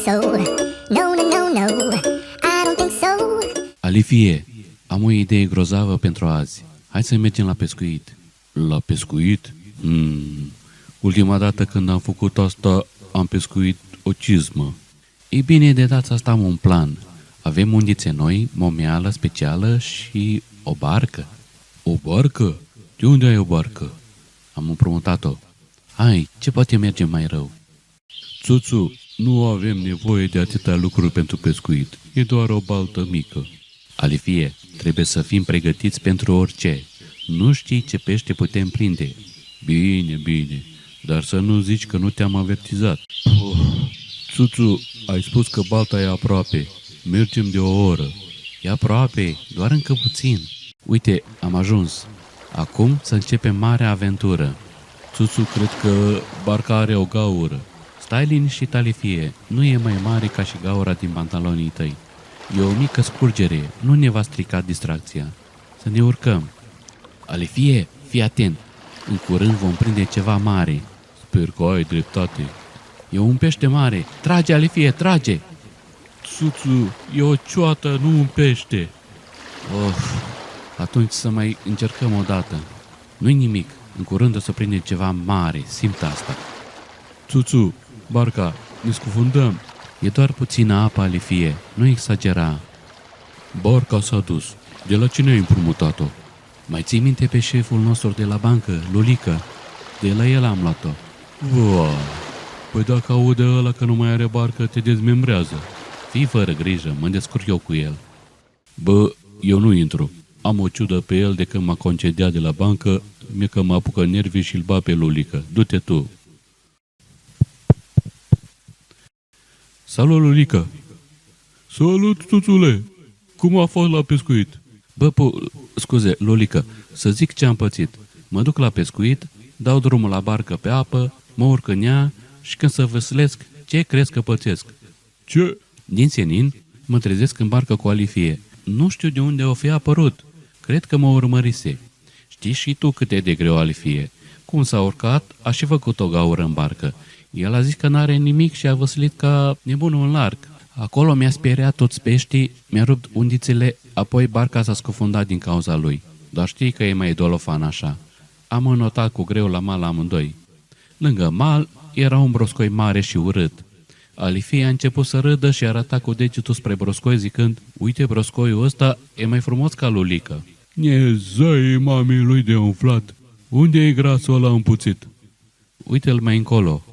so. No, no, no, no, I don't think so. Alifie, am o idee grozavă pentru azi. Hai să mergem la pescuit. La pescuit? Ultima dată când am făcut asta, am pescuit o cizmă. Ei bine, de data asta am un plan. Avem undițe noi, momeală specială și o barcă. O barcă? De unde ai o barcă? Am împrumutat-o. Hai, ce poate merge mai rău? Țuțu, nu avem nevoie de atâtea lucruri pentru pescuit. E doar o baltă mică. Alifie, trebuie să fim pregătiți pentru orice. Nu știi ce pește putem prinde. Bine, bine, dar să nu zici că nu te-am avertizat. Țuțu, ai spus că balta e aproape. Mergem de o oră. E aproape, doar încă puțin. Uite, am ajuns. Acum să începem marea aventură. Țuțu, cred că barca are o gaură. Stai liniștit, Alifie, nu e mai mare ca și gaura din pantalonii tăi. E o mică scurgere, nu ne va strica distracția. Să ne urcăm. Alifie, fii atent. În curând vom prinde ceva mare. Sper că ai dreptate. E un pește mare. Trage, Alifie, trage! Țuțu, e o cioată, nu un pește. Atunci să mai încercăm o dată. Nu-i nimic. În curând o să prindem ceva mare. Simt asta. Țuțu, barca, ne scufundăm. E doar puțină apă, Alifie. Nu exagera. Barca s-a dus. De la cine ai împrumutat-o? Mai ții minte pe șeful nostru de la bancă, Lulică? De la el am luat-o. Păi dacă aude ăla că nu mai are barcă, te dezmembrează. Fii fără grijă, mă descurc eu cu el. Eu nu intru. Am o ciudă pe el de când m-a concediat de la bancă, mie că mă apucă nervii și-l ba pe Lulică. Du-te tu. Salut, Lulică! Salut, Țuțule! Cum a fost la pescuit? Scuze, Lulică, să zic ce am pățit. Mă duc la pescuit, dau drumul la barcă pe apă, mă urc în ea și când să văslesc, ce crezi că pățesc? Ce? Din senin, mă trezesc în barcă cu Alifie. Nu știu de unde o fi apărut. Cred că mă urmărise. Știi și tu cât e de greu, Alifie. Cum s-a urcat, a și făcut o gaură în barcă. El a zis că n-are nimic și a văslit ca nebunul în larg. Acolo mi-a speriat toți peștii, mi-a rupt undițele, apoi barca s-a scufundat din cauza lui. Doar știi că e mai dolofan așa. Am înotat cu greu la mal amândoi. Lângă mal era un broscoi mare și urât. Alifie a început să râdă și arăta cu degetul spre broscoi zicând: uite, broscoiul ăsta e mai frumos ca Lulică. E zăi mamii lui de umflat. Unde e grasul ăla împuțit? Uite-l mai încolo.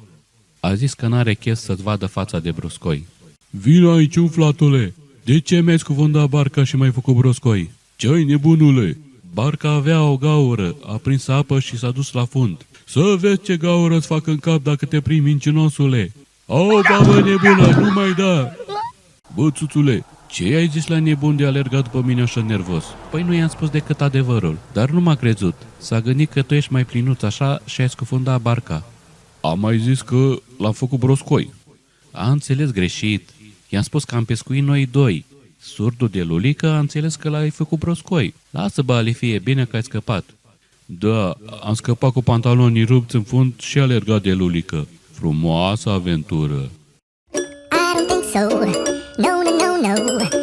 A zis că n-are chef să-ți vadă fața de broscoi. Vino aici, umflatule! De ce mi-ai scufundat barca și m-ai făcut broscoi? Ce-ai, nebunule? Barca avea o gaură, a prins apă și s-a dus la fund. Să vezi ce gaură îți fac în cap dacă te prind, mincinosule! Au, babă nebună, nu mai da! Bă, Țuțule, ce ai zis la nebun de alergat după mine așa nervos? Păi nu i-am spus decât adevărul, dar nu m-a crezut. S-a gândit că tu ești mai plinuț așa și ai scufundat barca. Am mai zis că l-am făcut broscoi. A înțeles greșit. I-am spus că am pescuit noi doi. Surdul de Lulică a înțeles că l-ai făcut broscoi. Lasă, Alifie, bine că ai scăpat. Da, am scăpat cu pantalonii rupți în fund și alergat de Lulică. Frumoasă aventură! I don't think so. No, no, no, no.